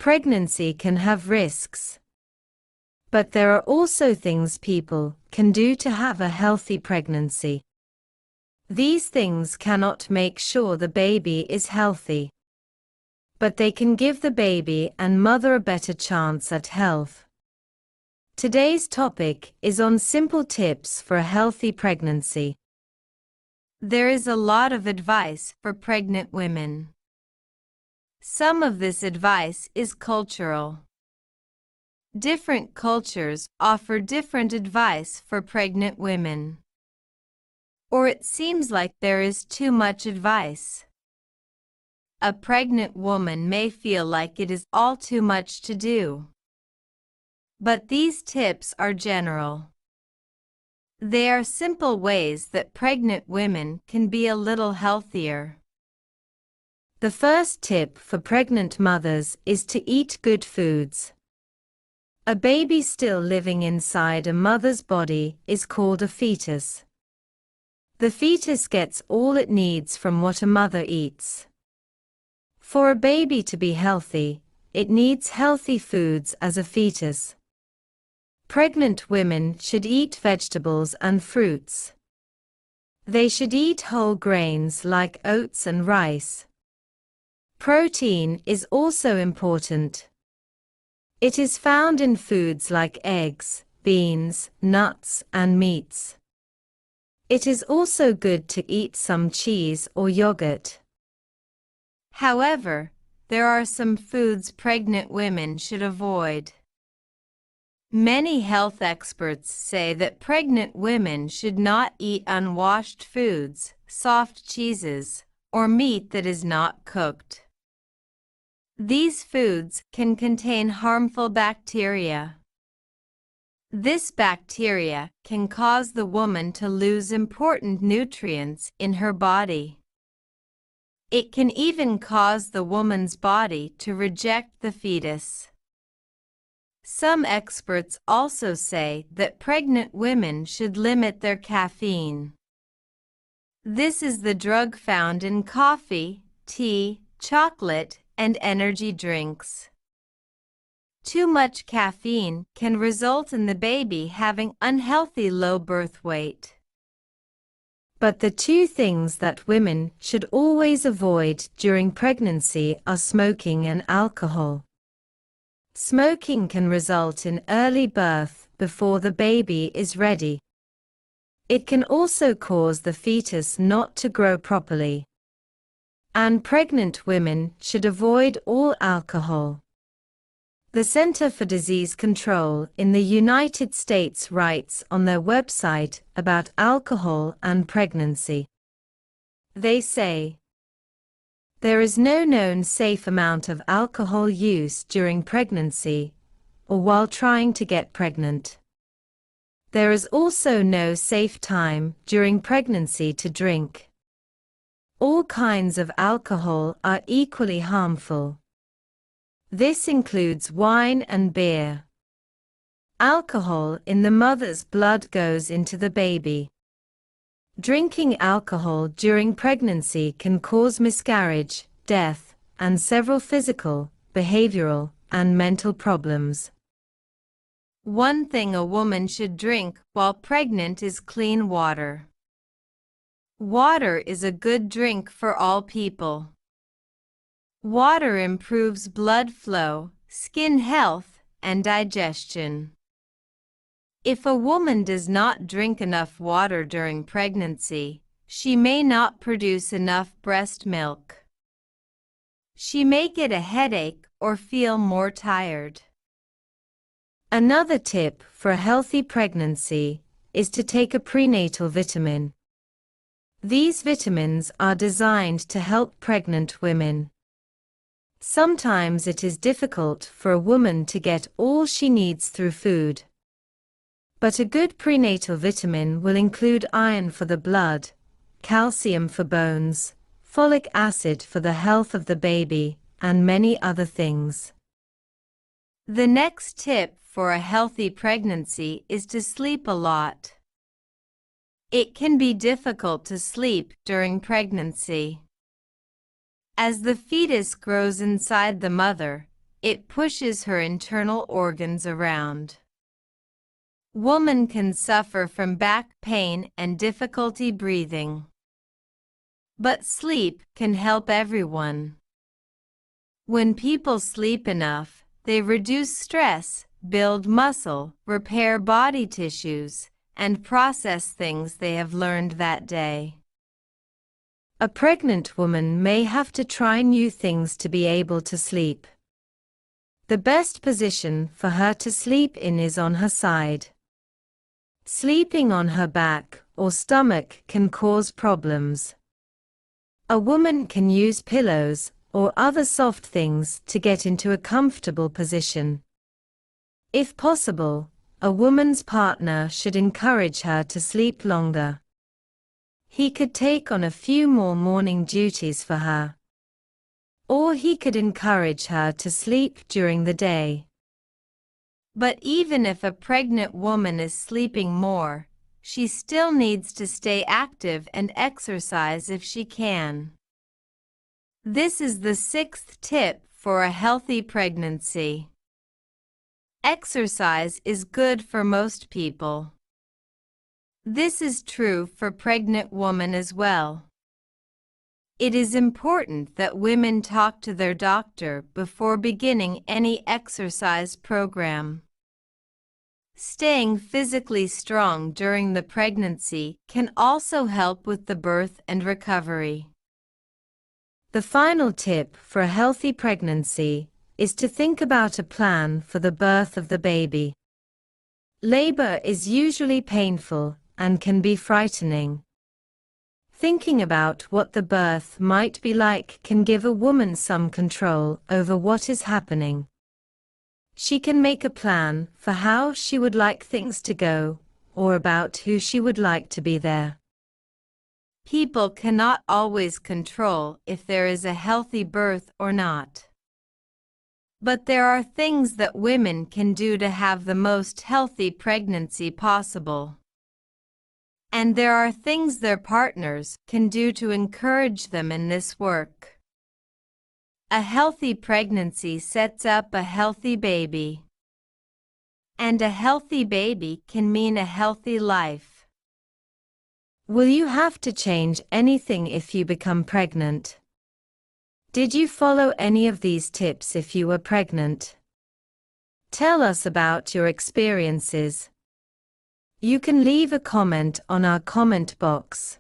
pregnancy can have risks. But there are also things people can do to have a healthy pregnancy. These things cannot make sure the baby is healthy, but they can give the baby and mother a better chance at health. Today's topic is on simple tips for a healthy pregnancy. There is a lot of advice for pregnant women. Some of this advice is cultural. Different cultures offer different advice for pregnant women. Or it seems like there is too much advice. A pregnant woman may feel like it is all too much to do. But these tips are general. They are simple ways that pregnant women can be a little healthier. The first tip for pregnant mothers is to eat good foods. A baby still living inside a mother's body is called a fetus. The fetus gets all it needs from what a mother eats. For a baby to be healthy, it needs healthy foods as a fetus. Pregnant women should eat vegetables and fruits. They should eat whole grains like oats and rice. Protein is also important. It is found in foods like eggs, beans, nuts, and meats. It is also good to eat some cheese or yogurt. However, there are some foods pregnant women should avoid. Many health experts say that pregnant women should not eat unwashed foods, soft cheeses, or meat that is not cooked. These foods can contain harmful bacteria. This bacteria can cause the woman to lose important nutrients in her body. It can even cause the woman's body to reject the fetus. Some experts also say that pregnant women should limit their caffeine. This is the drug found in coffee, tea, chocolate, and energy drinks. Too much caffeine can result in the baby having unhealthy low birth weight. But the two things that women should always avoid during pregnancy are smoking and alcohol. Smoking can result in early birth before the baby is ready. It can also cause the fetus not to grow properly. And pregnant women should avoid all alcohol. The Center for Disease Control in the United States writes on their website about alcohol and pregnancy. They say, there is no known safe amount of alcohol use during pregnancy or while trying to get pregnant. There is also no safe time during pregnancy to drink. All kinds of alcohol are equally harmful. This includes wine and beer. Alcohol in the mother's blood goes into the baby. Drinking alcohol during pregnancy can cause miscarriage, death, and several physical, behavioral, and mental problems. One thing a woman should drink while pregnant is clean water. Water is a good drink for all people. Water improves blood flow, skin health, and digestion. If a woman does not drink enough water during pregnancy, she may not produce enough breast milk. She may get a headache or feel more tired. Another tip for a healthy pregnancy is to take a prenatal vitamin. These vitamins are designed to help pregnant women. Sometimes it is difficult for a woman to get all she needs through food. But a good prenatal vitamin will include iron for the blood, calcium for bones, folic acid for the health of the baby, and many other things. The next tip for a healthy pregnancy is to sleep a lot. It can be difficult to sleep during pregnancy. As the fetus grows inside the mother, it pushes her internal organs around. Woman can suffer from back pain and difficulty breathing. But sleep can help everyone. When people sleep enough, they reduce stress, build muscle, repair body tissues, and process things they have learned that day. A pregnant woman may have to try new things to be able to sleep. The best position for her to sleep in is on her side. Sleeping on her back or stomach can cause problems. A woman can use pillows or other soft things to get into a comfortable position. If possible, a woman's partner should encourage her to sleep longer. He could take on a few more morning duties for her. Or he could encourage her to sleep during the day. But even if a pregnant woman is sleeping more, she still needs to stay active and exercise if she can. This is the 6th tip for a healthy pregnancy. Exercise is good for most people. This is true for pregnant women as well. It is important that women talk to their doctor before beginning any exercise program. Staying physically strong during the pregnancy can also help with the birth and recovery. The final tip for a healthy pregnancy is to think about a plan for the birth of the baby. Labor is usually painful and can be frightening. Thinking about what the birth might be like can give a woman some control over what is happening. She can make a plan for how she would like things to go, or about who she would like to be there. People cannot always control if there is a healthy birth or not. But there are things that women can do to have the most healthy pregnancy possible. And there are things their partners can do to encourage them in this work. A healthy pregnancy sets up a healthy baby. And a healthy baby can mean a healthy life. Will you have to change anything if you become pregnant? Did you follow any of these tips if you were pregnant? Tell us about your experiences. You can leave a comment on our comment box.